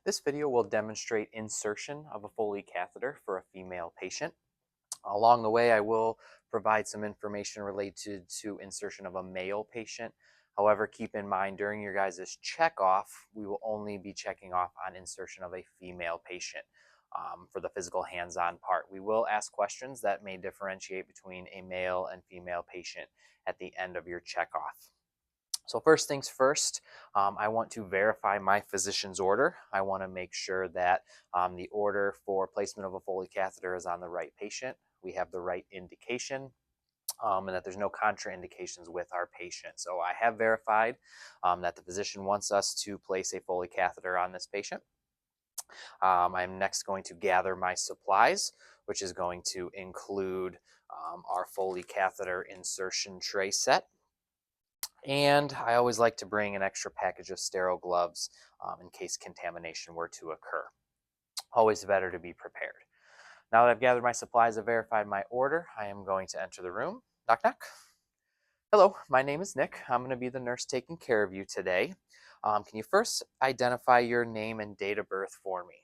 This video will demonstrate insertion of a Foley catheter for a female patient. Along the way, I will provide some information related to insertion of a male patient. However, keep in mind during your guys' check-off, we will only be checking off on insertion of a female patient for the physical hands-on part. We will ask questions that may differentiate between a male and female patient at the end of your check-off. So first things first, I want to verify my physician's order. I want to make sure that the order for placement of a Foley catheter is on the right patient. We have the right indication. And that there's no contraindications with our patient. So I have verified that the physician wants us to place a Foley catheter on this patient. I'm next going to gather my supplies, which is going to include our Foley catheter insertion tray set. And I always like to bring an extra package of sterile gloves in case contamination were to occur. Always better to be prepared. Now that I've gathered my supplies and verified my order, I am going to enter the room. Knock, knock. Hello, my name is Nick. I'm going to be the nurse taking care of you today. Can you first identify your name and date of birth for me?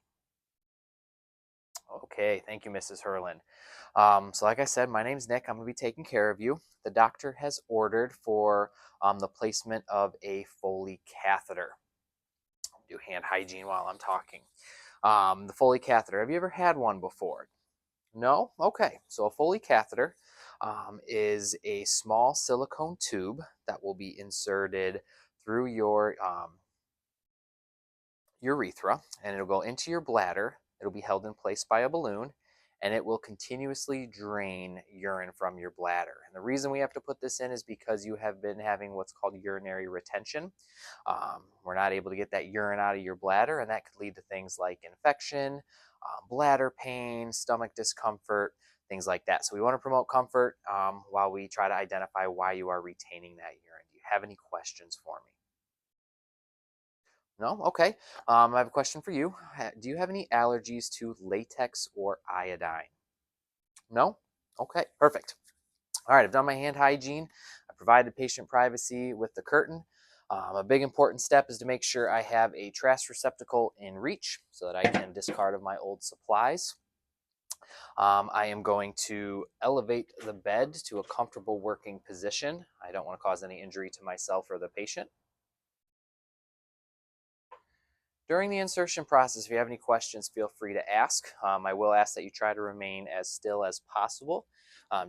Okay, thank you, Mrs. Hurlin. So like I said, my name's Nick. I'm going to be taking care of you. The doctor has ordered for the placement of a Foley catheter. I'll do hand hygiene while I'm talking. The Foley catheter, have you ever had one before? No? Okay, so a Foley catheter is a small silicone tube that will be inserted through your urethra, and it'll go into your bladder. It'll be held in place by a balloon, and it will continuously drain urine from your bladder. And the reason we have to put this in is because you have been having what's called urinary retention. We're not able to get that urine out of your bladder, and that could lead to things like infection, bladder pain, stomach discomfort, things like that. So we want to promote comfort while we try to identify why you are retaining that urine. Do you have any questions for me? No? Okay. I have a question for you. Do you have any allergies to latex or iodine? No? Okay, perfect. All right, I've done my hand hygiene. I provided patient privacy with the curtain. A big important step is to make sure I have a trash receptacle in reach so that I can discard of my old supplies. I am going to elevate the bed to a comfortable working position. I don't want to cause any injury to myself or the patient. During the insertion process, if you have any questions, feel free to ask. I will ask that you try to remain as still as possible,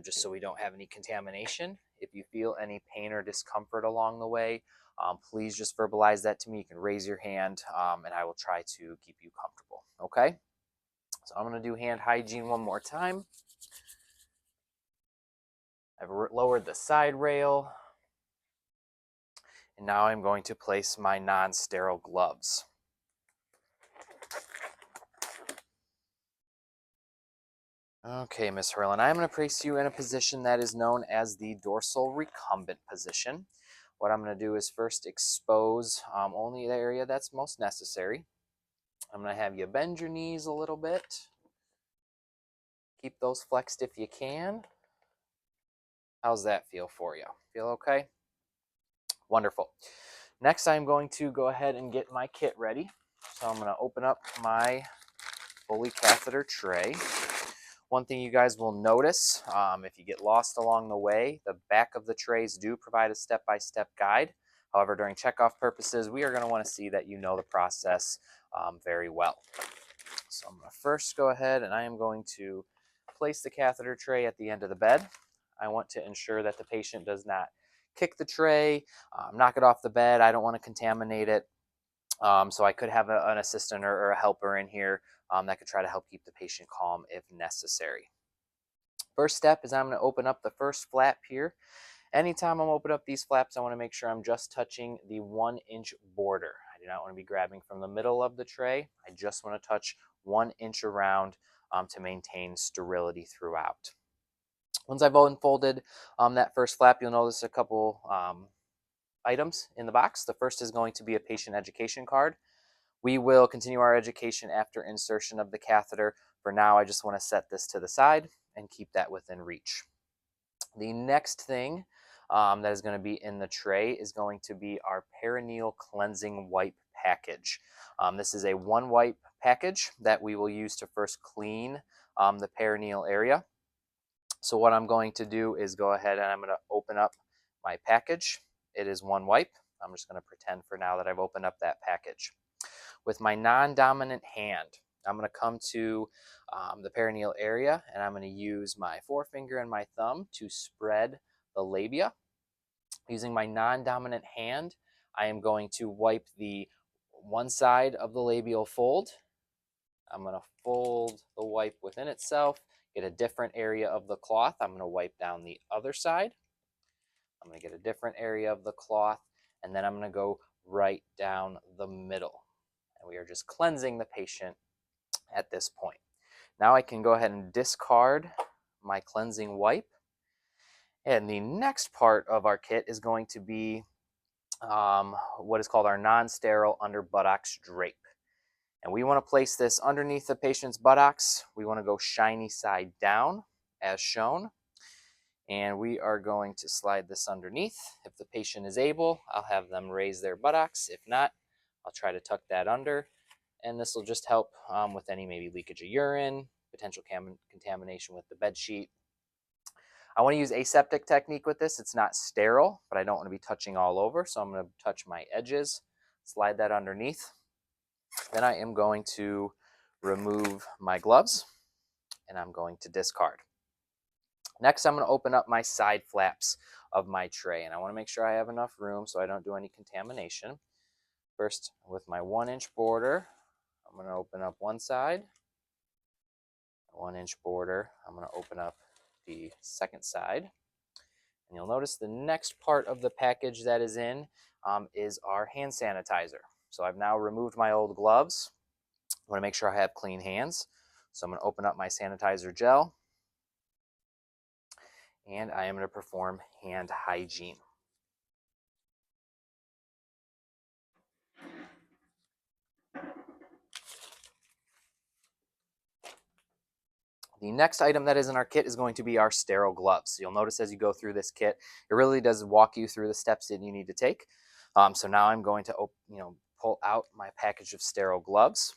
just so we don't have any contamination. If you feel any pain or discomfort along the way, please just verbalize that to me. You can raise your hand, and I will try to keep you comfortable, okay? So I'm going to do hand hygiene one more time. I've lowered the side rail, and now I'm going to place my non-sterile gloves. Okay, Ms. Hurlin, I'm going to place you in a position that is known as the dorsal recumbent position. What I'm going to do is first expose only the area that's most necessary. I'm going to have you bend your knees a little bit. Keep those flexed if you can. How's that feel for you? Feel okay? Wonderful. Next, I'm going to go ahead and get my kit ready. So I'm going to open up my Foley catheter tray. One thing you guys will notice, if you get lost along the way, the back of the trays do provide a step-by-step guide. However, during checkoff purposes, we are going to want to see that you know the process very well. So I'm going to first go ahead and I am going to place the catheter tray at the end of the bed. I want to ensure that the patient does not kick the tray, knock it off the bed. I don't want to contaminate it. So I could have an assistant or a helper in here that could try to help keep the patient calm if necessary. First step is I'm going to open up the first flap here. Anytime I'm opening up these flaps, I want to make sure I'm just touching the 1-inch border. I do not want to be grabbing from the middle of the tray. I just want to touch 1 inch around to maintain sterility throughout. Once I've unfolded that first flap, you'll notice a couple items in the box. The first is going to be a patient education card. We will continue our education after insertion of the catheter. For now, I just want to set this to the side and keep that within reach. The next thing that is going to be in the tray is going to be our perineal cleansing wipe package. This is a one wipe package that we will use to first clean the perineal area. So what I'm going to do is go ahead and I'm going to open up my package. It is one wipe. I'm just going to pretend for now that I've opened up that package. With my non-dominant hand, I'm going to come to the perineal area, and I'm going to use my forefinger and my thumb to spread the labia. Using my non-dominant hand, I am going to wipe the one side of the labial fold. I'm going to fold the wipe within itself, get a different area of the cloth. I'm going to wipe down the other side. I'm going to get a different area of the cloth, and then I'm going to go right down the middle. And we are just cleansing the patient at this point. Now I can go ahead and discard my cleansing wipe. And the next part of our kit is going to be what is called our non-sterile under buttocks drape. And we want to place this underneath the patient's buttocks. We want to go shiny side down as shown. And we are going to slide this underneath. If the patient is able, I'll have them raise their buttocks. If not, I'll try to tuck that under. And this will just help with any maybe leakage of urine, potential contamination with the bed sheet. I want to use aseptic technique with this. It's not sterile, but I don't want to be touching all over. So I'm going to touch my edges, slide that underneath. Then I am going to remove my gloves and I'm going to discard. Next, I'm going to open up my side flaps of my tray, and I want to make sure I have enough room so I don't do any contamination. First, with my 1-inch border, I'm going to open up one side. 1-inch border, I'm going to open up the second side. And you'll notice the next part of the package that is in is our hand sanitizer. So I've now removed my old gloves. I want to make sure I have clean hands. So I'm going to open up my sanitizer gel. And I am going to perform hand hygiene. The next item that is in our kit is going to be our sterile gloves. You'll notice as you go through this kit, it really does walk you through the steps that you need to take. So now I'm going to pull out my package of sterile gloves.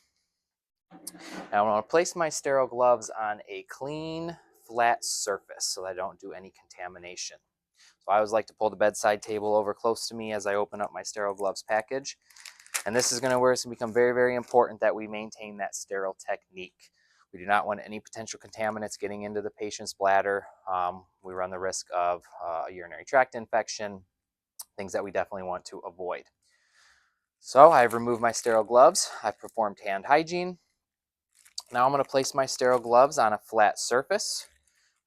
Now I want to place my sterile gloves on a clean, flat surface so that I don't do any contamination. So I always like to pull the bedside table over close to me as I open up my sterile gloves package. And this is where it's going to become very, very important that we maintain that sterile technique. We do not want any potential contaminants getting into the patient's bladder. We run the risk of a urinary tract infection, things that we definitely want to avoid. So I've removed my sterile gloves. I've performed hand hygiene. Now I'm going to place my sterile gloves on a flat surface.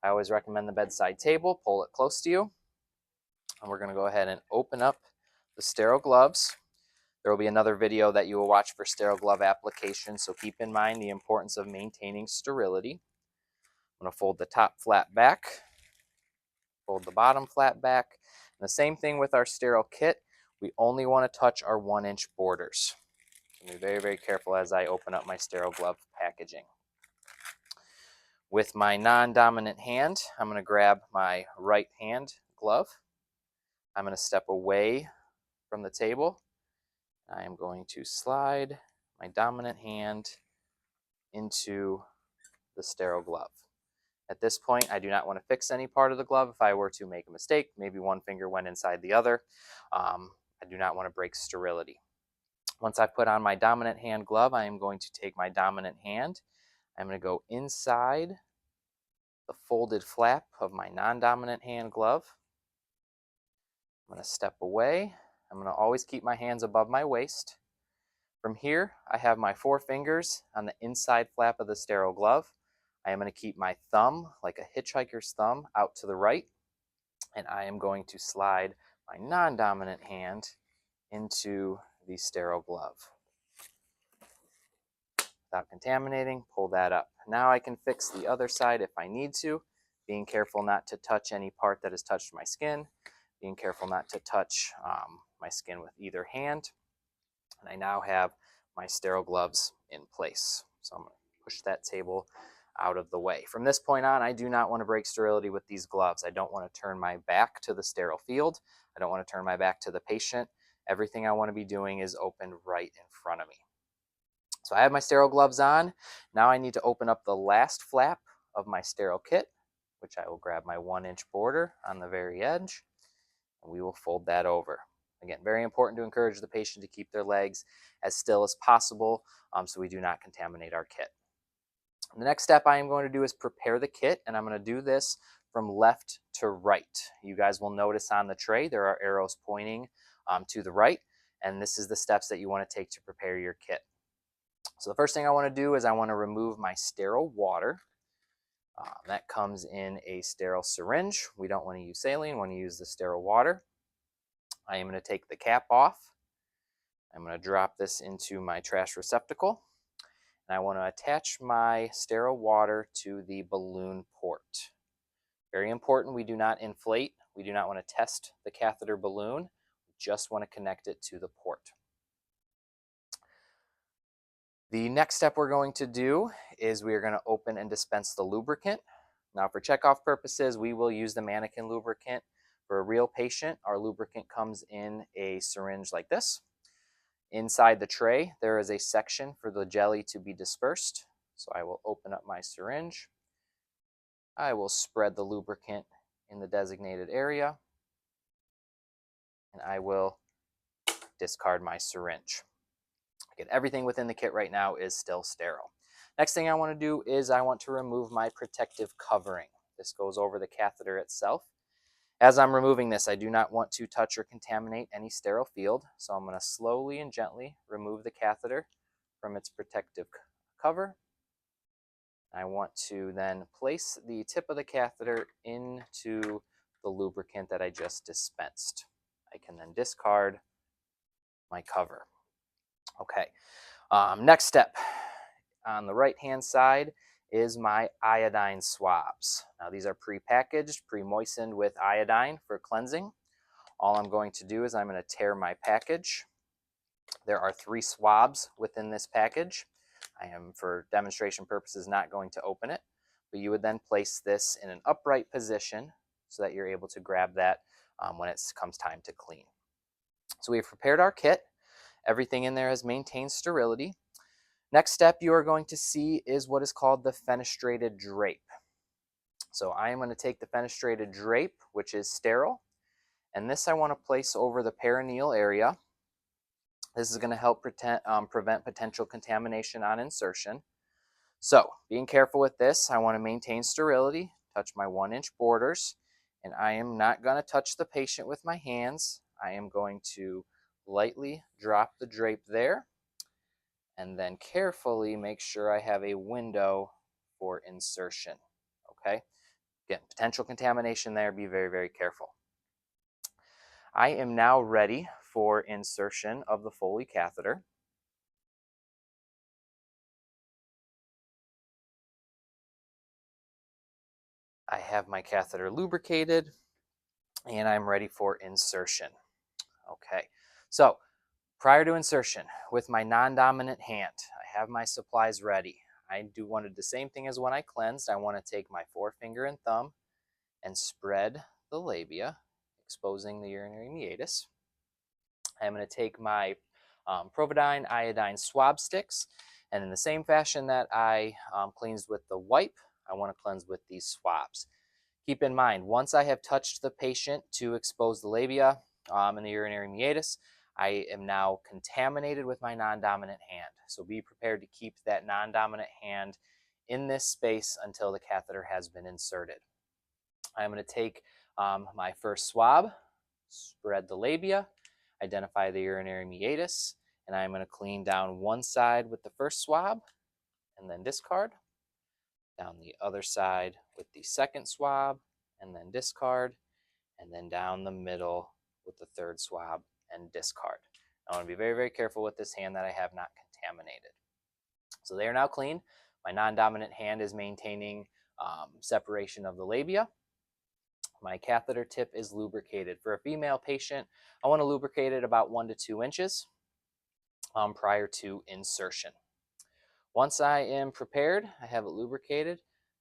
I always recommend the bedside table. Pull it close to you. And we're going to go ahead and open up the sterile gloves. There will be another video that you will watch for sterile glove application, so keep in mind the importance of maintaining sterility. I'm going to fold the top flat back, fold the bottom flat back. And the same thing with our sterile kit. We only want to touch our 1-inch borders. So be very, very careful as I open up my sterile glove packaging. With my non-dominant hand, I'm going to grab my right hand glove. I'm going to step away from the table. I am going to slide my dominant hand into the sterile glove. At this point, I do not want to fix any part of the glove. If I were to make a mistake, maybe one finger went inside the other, I do not want to break sterility. Once I've put on my dominant hand glove, I am going to take my dominant hand. I'm going to go inside the folded flap of my non-dominant hand glove. I'm going to step away. I'm going to always keep my hands above my waist. From here, I have my 4 fingers on the inside flap of the sterile glove. I am going to keep my thumb, like a hitchhiker's thumb, out to the right. And I am going to slide my non-dominant hand into the sterile glove. Without contaminating, pull that up. Now I can fix the other side if I need to, being careful not to touch any part that has touched my skin, being careful not to touch my skin with either hand. And I now have my sterile gloves in place. So I'm going to push that table out of the way. From this point on, I do not want to break sterility with these gloves. I don't want to turn my back to the sterile field. I don't want to turn my back to the patient Everything I want to be doing is open right in front of me. So I have my sterile gloves on. Now I need to open up the last flap of my sterile kit, which I will grab my 1-inch border on the very edge, and we will fold that over. Again, very important to encourage the patient to keep their legs as still as possible so we do not contaminate our kit. The next step I am going to do is prepare the kit, and I'm going to do this from left to right. You guys will notice on the tray there are arrows pointing to the right, and this is the steps that you want to take to prepare your kit. So the first thing I want to do is I want to remove my sterile water. That comes in a sterile syringe. We don't want to use saline, we want to use the sterile water. I am going to take the cap off. I'm going to drop this into my trash receptacle. And I want to attach my sterile water to the balloon port. Very important, we do not inflate. We do not want to test the catheter balloon. We just want to connect it to the port. The next step we're going to do is we are going to open and dispense the lubricant. Now for checkoff purposes, we will use the mannequin lubricant. For a real patient, our lubricant comes in a syringe like this. Inside the tray, there is a section for the jelly to be dispersed. So I will open up my syringe. I will spread the lubricant in the designated area, and I will discard my syringe. Again, everything within the kit right now is still sterile. Next thing I want to do is I want to remove my protective covering. This goes over the catheter itself. As I'm removing this, I do not want to touch or contaminate any sterile field, so I'm going to slowly and gently remove the catheter from its protective cover. I want to then place the tip of the catheter into the lubricant that I just dispensed. I can then discard my cover. Okay, next step on the right-hand side is my iodine swabs. Now these are pre-packaged, pre-moistened with iodine for cleansing. All I'm going to do is I'm going to tear my package. There are 3 swabs within this package. I am, for demonstration purposes, not going to open it, but you would then place this in an upright position so that you're able to grab that when it comes time to clean. So we've prepared our kit. Everything in there has maintained sterility. Next step you are going to see is what is called the fenestrated drape. So I am going to take the fenestrated drape, which is sterile, and this I want to place over the perineal area. This is going to help prevent potential contamination on insertion. So, being careful with this, I want to maintain sterility, touch my 1-inch borders, and I am not going to touch the patient with my hands. I am going to lightly drop the drape there, and then carefully make sure I have a window for insertion. Okay? Again, potential contamination there, be very, very careful. I am now ready for insertion of the Foley catheter. I have my catheter lubricated, and I'm ready for insertion. Okay, so prior to insertion, with my non-dominant hand, I have my supplies ready. I wanted the same thing as when I cleansed. I want to take my forefinger and thumb and spread the labia, exposing the urinary meatus. I'm going to take my Providine iodine swab sticks, and in the same fashion that I cleansed with the wipe, I want to cleanse with these swabs. Keep in mind, once I have touched the patient to expose the labia and the urinary meatus, I am now contaminated with my non-dominant hand. So be prepared to keep that non-dominant hand in this space until the catheter has been inserted. I'm going to take my first swab, spread the labia, identify the urinary meatus, and I'm going to clean down one side with the first swab and then discard. Down the other side with the second swab and then discard, and then down the middle with the third swab and discard. I want to be very, very careful with this hand that I have not contaminated. So they are now clean. My non-dominant hand is maintaining separation of the labia. My catheter tip is lubricated. For a female patient, I want to lubricate it about 1 to 2 inches prior to insertion. Once I am prepared, I have it lubricated.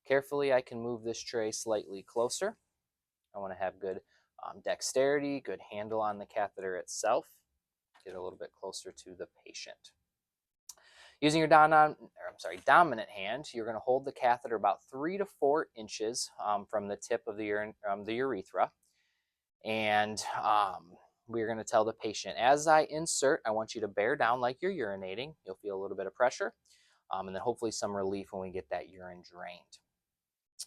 Carefully, I can move this tray slightly closer. I want to have good dexterity, good handle on the catheter itself. get a little bit closer to the patient. Using your dominant hand, you're going to hold the catheter about 3 to 4 inches from the tip of the urethra. And we're going to tell the patient, as I insert, I want you to bear down like you're urinating. You'll feel a little bit of pressure, and then hopefully some relief when we get that urine drained.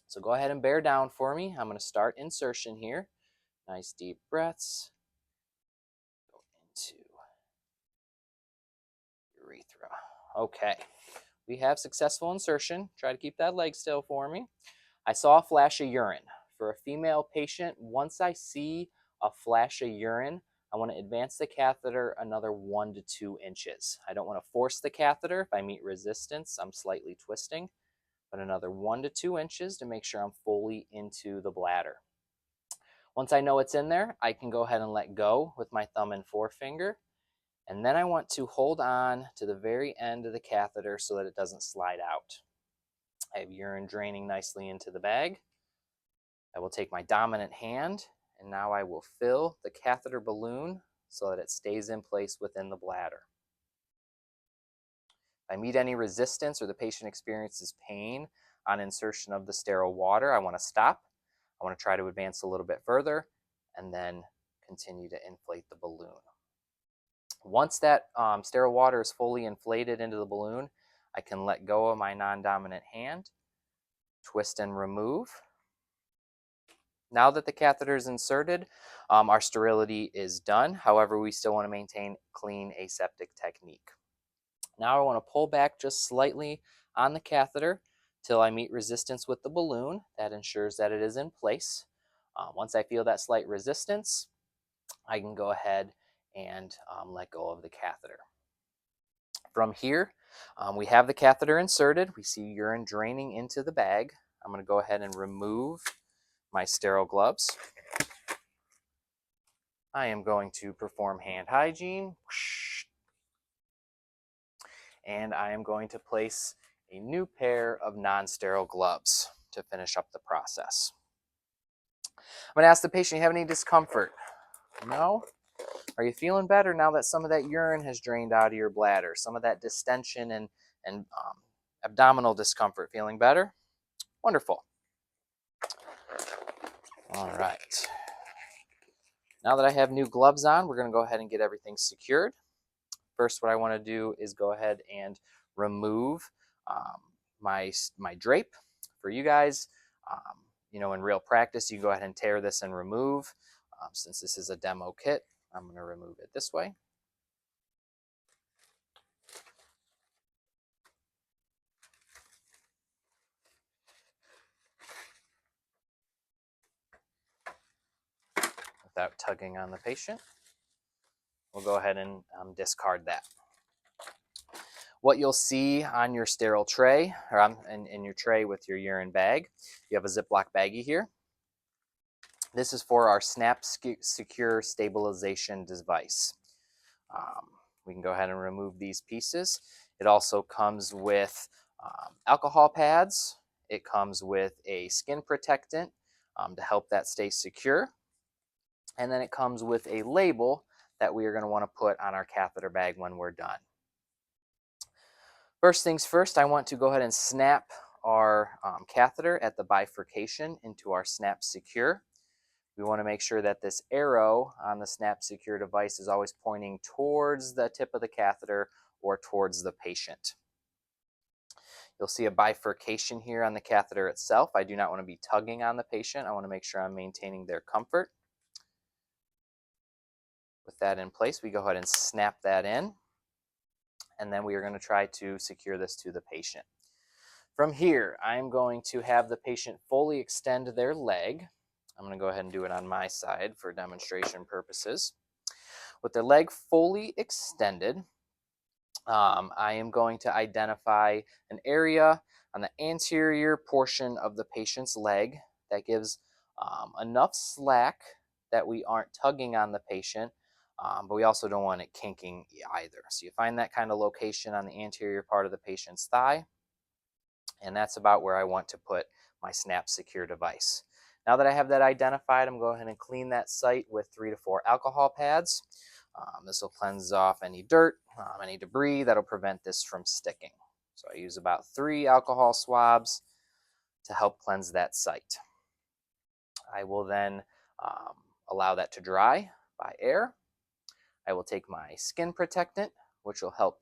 So go ahead and bear down for me. I'm going to start insertion here. Nice deep breaths. Go into urethra. Okay, we have successful insertion. Try to keep that leg still for me. I saw a flash of urine. For a female patient, once I see a flash of urine, I want to advance the catheter another 1 to 2 inches. I don't want to force the catheter. If I meet resistance, I'm slightly twisting, but another 1 to 2 inches to make sure I'm fully into the bladder. Once I know it's in there, I can go ahead and let go with my thumb and forefinger. And then I want to hold on to the very end of the catheter so that it doesn't slide out. I have urine draining nicely into the bag. I will take my dominant hand, and now I will fill the catheter balloon so that it stays in place within the bladder. If I meet any resistance or the patient experiences pain on insertion of the sterile water, I want to stop. I want to try to advance a little bit further and then continue to inflate the balloon. Once that sterile water is fully inflated into the balloon, I can let go of my non-dominant hand, twist and remove. Now that the catheter is inserted, our sterility is done. However, we still want to maintain clean aseptic technique. Now I want to pull back just slightly on the catheter till I meet resistance with the balloon. That ensures that it is in place. Once I feel that slight resistance, I can go ahead and let go of the catheter. From here, we have the catheter inserted. We see urine draining into the bag. I'm going to go ahead and remove my sterile gloves. I am going to perform hand hygiene. And I am going to place a new pair of non-sterile gloves to finish up the process. I'm going to ask the patient, you have any discomfort? No? Are you feeling better now that some of that urine has drained out of your bladder? Some of that distension and abdominal discomfort, feeling better? Wonderful. All right. Now that I have new gloves on, we're going to go ahead and get everything secured. First, what I want to do is go ahead and remove my drape. For you guys, in real practice, you go ahead and tear this and remove. Since this is a demo kit, I'm going to remove it this way. Without tugging on the patient. We'll go ahead and discard that. What you'll see on your sterile tray, or in your tray with your urine bag, you have a Ziploc baggie here. This is for our Snap Secure Stabilization device. We can go ahead and remove these pieces. It also comes with alcohol pads. It comes with a skin protectant to help that stay secure. And then it comes with a label that we are going to want to put on our catheter bag when we're done. First things first, I want to go ahead and snap our catheter at the bifurcation into our Snap Secure. We want to make sure that this arrow on the Snap Secure device is always pointing towards the tip of the catheter or towards the patient. You'll see a bifurcation here on the catheter itself. I do not want to be tugging on the patient. I want to make sure I'm maintaining their comfort. With that in place, we go ahead and snap that in. And then we are going to try to secure this to the patient. From here, I'm going to have the patient fully extend their leg. I'm going to go ahead and do it on my side for demonstration purposes. With their leg fully extended, I am going to identify an area on the anterior portion of the patient's leg that gives enough slack that we aren't tugging on the patient, but we also don't want it kinking either. So you find that kind of location on the anterior part of the patient's thigh, and that's about where I want to put my Snap Secure device. Now that I have that identified, I'm going to go ahead and clean that site with 3 to 4 alcohol pads. This will cleanse off any dirt, any debris that'll prevent this from sticking. So I use about 3 alcohol swabs to help cleanse that site. I will then allow that to dry by air. I will take my skin protectant, which will help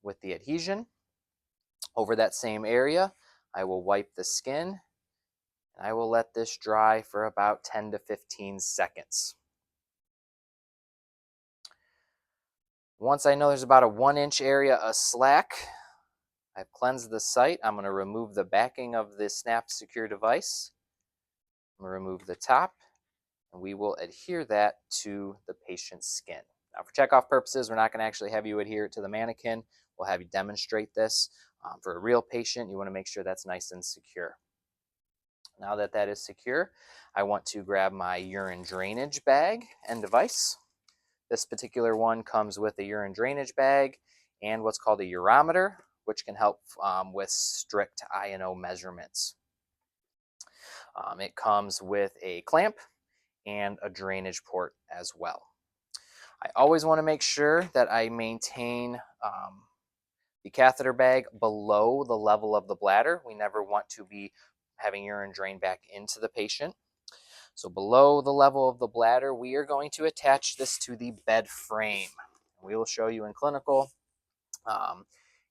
with the adhesion. Over that same area, I will wipe the skin, and I will let this dry for about 10 to 15 seconds. Once I know there's about a 1-inch area of slack, I've cleansed the site. I'm going to remove the backing of the snap secure device. I'm going to remove the top, and we will adhere that to the patient's skin. Now, for checkoff purposes, we're not going to actually have you adhere it to the mannequin. We'll have you demonstrate this. For a real patient, you want to make sure that's nice and secure. Now that that is secure, I want to grab my urine drainage bag and device. This particular one comes with a urine drainage bag and what's called a urometer, which can help with strict I&O measurements. It comes with a clamp and a drainage port as well. I always want to make sure that I maintain the catheter bag below the level of the bladder. We never want to be having urine drain back into the patient. So below the level of the bladder, we are going to attach this to the bed frame. We will show you in clinical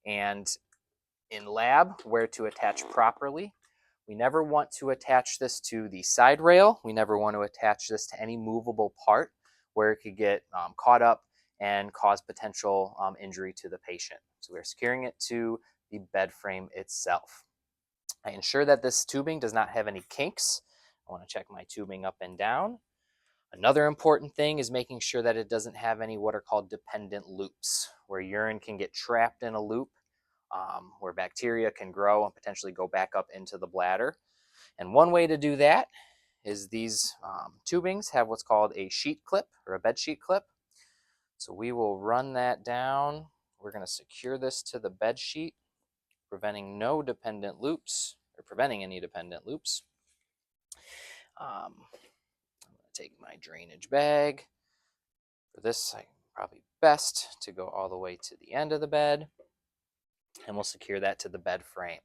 and in lab where to attach properly. We never want to attach this to the side rail. We never want to attach this to any movable part where it could get caught up and cause potential injury to the patient. So we're securing it to the bed frame itself. I ensure that this tubing does not have any kinks. I want to check my tubing up and down. Another important thing is making sure that it doesn't have any what are called dependent loops, where urine can get trapped in a loop, where bacteria can grow and potentially go back up into the bladder. And one way to do that is these tubings have what's called a sheet clip or a bed sheet clip. So we will run that down. We're going to secure this to the bed sheet, preventing no dependent loops or preventing any dependent loops. I'm going to take my drainage bag. For this, probably best to go all the way to the end of the bed, and we'll secure that to the bed frame.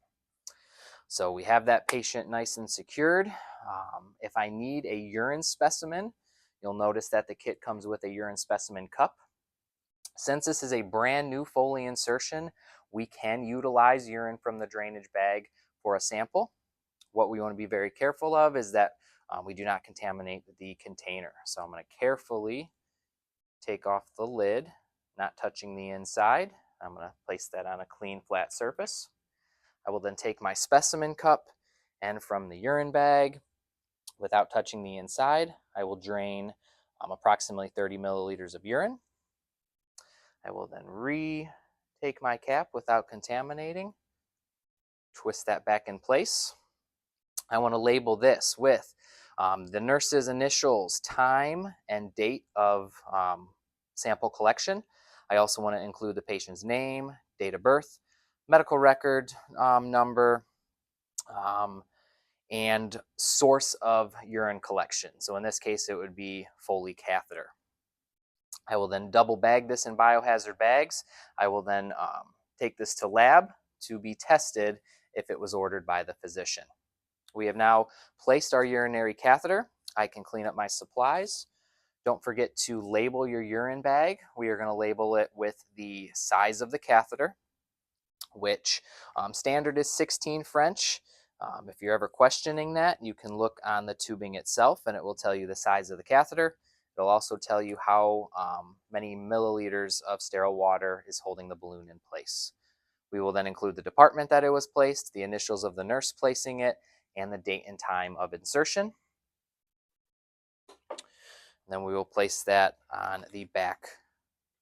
So we have that patient nice and secured. If I need a urine specimen, you'll notice that the kit comes with a urine specimen cup. Since this is a brand new Foley insertion, we can utilize urine from the drainage bag for a sample. What we want to be very careful of is that we do not contaminate the container. So I'm going to carefully take off the lid, not touching the inside. I'm going to place that on a clean, flat surface. I will then take my specimen cup, and from the urine bag, without touching the inside, I will drain approximately 30 milliliters of urine. I will then retake my cap without contaminating, twist that back in place. I want to label this with the nurse's initials, time, and date of sample collection. I also want to include the patient's name, date of birth, medical record number, and source of urine collection. So in this case, it would be Foley catheter. I will then double bag this in biohazard bags. I will then take this to lab to be tested if it was ordered by the physician. We have now placed our urinary catheter. I can clean up my supplies. Don't forget to label your urine bag. We are going to label it with the size of the catheter, which standard is 16 French. If you're ever questioning that, you can look on the tubing itself and it will tell you the size of the catheter. It'll also tell you how many milliliters of sterile water is holding the balloon in place. We will then include the department that it was placed, the initials of the nurse placing it, and the date and time of insertion. And then we will place that on the back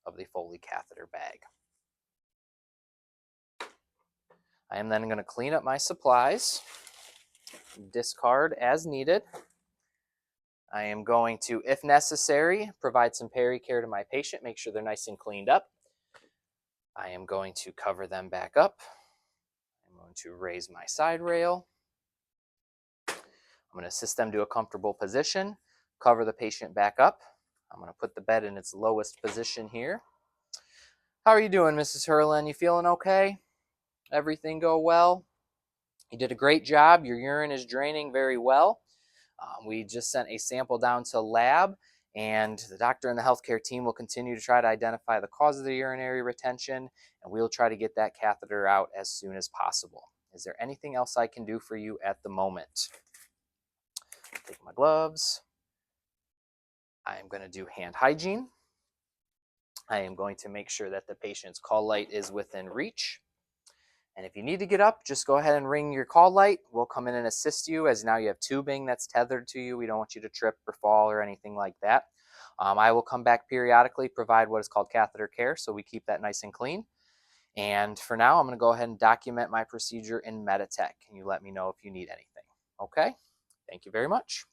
of the Foley catheter bag. I am then going to clean up my supplies, discard as needed. I am going to, if necessary, provide some peri-care to my patient, make sure they're nice and cleaned up. I am going to cover them back up. I'm going to raise my side rail. I'm going to assist them to a comfortable position, cover the patient back up. I'm going to put the bed in its lowest position here. How are you doing, Mrs. Hurlin? You feeling okay? Everything go well? You did a great job. Your urine is draining very well. We just sent a sample down to lab, and the doctor and the healthcare team will continue to try to identify the cause of the urinary retention, and we'll try to get that catheter out as soon as possible. Is there anything else I can do for you at the moment? Take my gloves. I am going to do hand hygiene. I am going to make sure that the patient's call light is within reach. And if you need to get up, just go ahead and ring your call light. We'll come in and assist you, as now you have tubing that's tethered to you. We don't want you to trip or fall or anything like that. I will come back periodically, provide what is called catheter care, so we keep that nice and clean. And for now, I'm going to go ahead and document my procedure in Meditech, and you let me know if you need anything. Okay? Thank you very much.